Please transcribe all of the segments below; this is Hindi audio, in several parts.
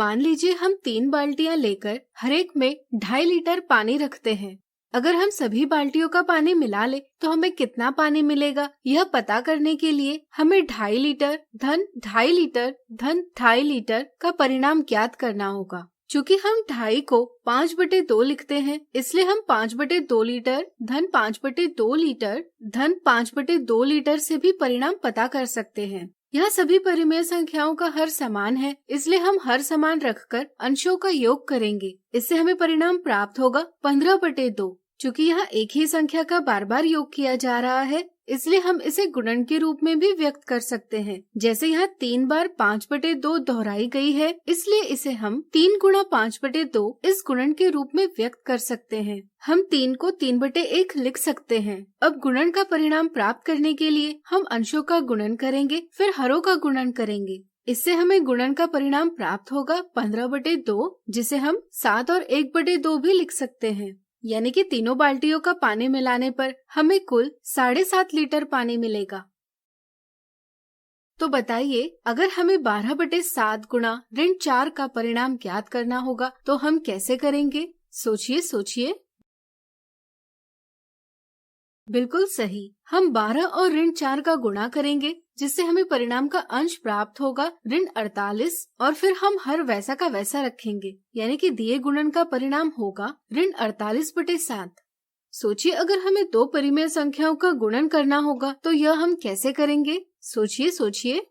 मान लीजिए हम 3 बाल्टियां लेकर हर एक में 2.5 लीटर पानी रखते हैं। अगर हम सभी बाल्टियों का पानी मिला ले तो हमें कितना पानी मिलेगा, यह पता करने के लिए हमें 2.5 लीटर धन 2.5 लीटर धन 2.5 लीटर का परिणाम ज्ञात करना होगा। चूँकि हम 2.5 को 5/2 लिखते हैं, इसलिए हम 5/2 लीटर धन 5/2 लीटर धन 5/2 लीटर से भी परिणाम पता कर सकते हैं। यहाँ सभी परिमेय संख्याओं का हर समान है, इसलिए हम हर समान रखकर अंशों का योग करेंगे। इससे हमें परिणाम प्राप्त होगा 15/2। चूँकि यहाँ एक ही संख्या का बार बार योग किया जा रहा है, इसलिए हम इसे गुणन के रूप में भी व्यक्त कर सकते हैं। जैसे यहाँ 3 बार 5/2 दोहराई गई है, इसलिए इसे हम 3 गुणा 5/2 इस गुणन के रूप में व्यक्त कर सकते हैं। हम 3 को 3/1 लिख सकते हैं। अब गुणन का परिणाम प्राप्त करने के लिए हम अंशों का गुणन करेंगे, फिर हरों का गुणन करेंगे। इससे हमें गुणन का परिणाम प्राप्त होगा 15/2, जिसे हम 7 और 1/2 भी लिख सकते हैं। यानी कि तीनों बाल्टियों का पानी मिलाने पर हमें कुल 7.5 लीटर पानी मिलेगा। तो बताइए, अगर हमें 12/7 गुणा ऋण 4 का परिणाम ज्ञात करना होगा तो हम कैसे करेंगे? सोचिए। बिल्कुल सही, हम 12 और ऋण 4 का गुणा करेंगे, जिससे हमें परिणाम का अंश प्राप्त होगा ऋण 48, और फिर हम हर वैसा का वैसा रखेंगे। यानी कि दिए गुणन का परिणाम होगा ऋण 48/7। सोचिए, अगर हमें 2 परिमेय संख्याओं का गुणन करना होगा तो यह हम कैसे करेंगे? सोचिए।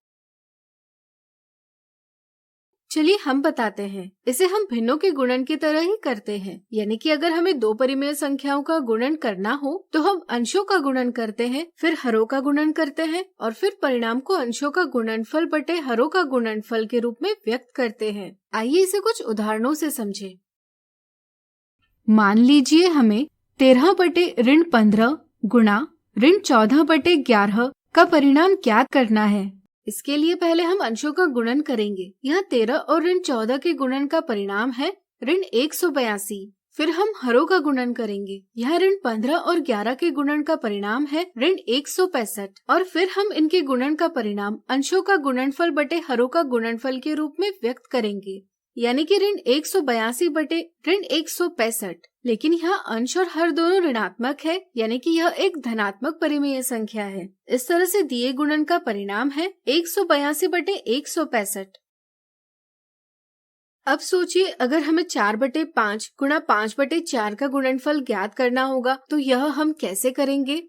चलिए हम बताते हैं। इसे हम भिन्नों के गुणन की तरह ही करते हैं। यानी कि अगर हमें 2 परिमेय संख्याओं का गुणन करना हो तो हम अंशों का गुणन करते हैं, फिर हरों का गुणन करते हैं, और फिर परिणाम को अंशों का गुणनफल बटे हरों का गुणनफल के रूप में व्यक्त करते हैं। आइए इसे कुछ उदाहरणों से समझें। मान लीजिए हमें 13/15 गुणा ऋण 14/11 का परिणाम ज्ञात करना है। इसके लिए पहले हम अंशों का गुणन करेंगे। यहाँ 13 और ऋण 14 के गुणन का परिणाम है ऋण 182। फिर हम हरों का गुणन करेंगे। यहाँ ऋण 15 और 11 के गुणन का परिणाम है ऋण 165, और फिर हम इनके गुणन का परिणाम अंशों का गुणनफल बटे हरों का गुणनफल के रूप में व्यक्त करेंगे। यानी कि ऋण 182 बटे ऋण 165। लेकिन यहाँ अंश और हर दोनों ऋणात्मक है, यानी कि यह एक धनात्मक परिमेय संख्या है। इस तरह से दिए गुणन का परिणाम है 182 बटे 165। अब सोचिए, अगर हमें 4/5 गुणा 5/4 का गुणनफल ज्ञात करना होगा तो यह हम कैसे करेंगे?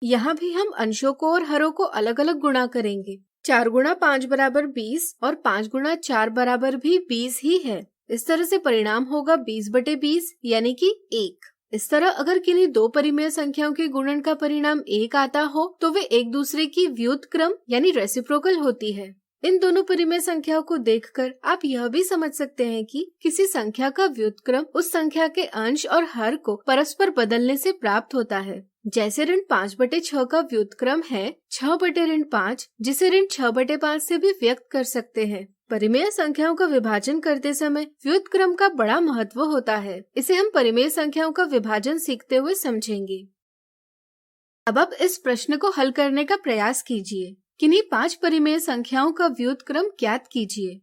यहाँ भी हम अंशों को और हरों को अलग अलग गुणा करेंगे। 4 गुणा 5 बराबर 20 और 5 गुणा 4 बराबर भी 20 ही है। इस तरह से परिणाम होगा 20/20, यानी कि 1। इस तरह अगर किन्हीं 2 परिमेय संख्याओं के गुणन का परिणाम 1 आता हो तो वे एक दूसरे की व्युत्क्रम यानी रेसिप्रोकल होती है। इन दोनों परिमेय संख्याओं को देखकर आप यह भी समझ सकते हैं कि किसी संख्या का व्युत्क्रम उस संख्या के अंश और हर को परस्पर बदलने से प्राप्त होता है। जैसे ऋण 5/6 का व्युत्क्रम है 6/5, जिसे ऋण 6/5 से भी व्यक्त कर सकते हैं। परिमेय संख्याओं का विभाजन करते समय व्युत्क्रम का बड़ा महत्व होता है। इसे हम परिमेय संख्याओं का विभाजन सीखते हुए समझेंगे। अब आप इस प्रश्न को हल करने का प्रयास कीजिए। किन्हीं 5 परिमेय संख्याओं का व्युत्क्रम ज्ञात कीजिए।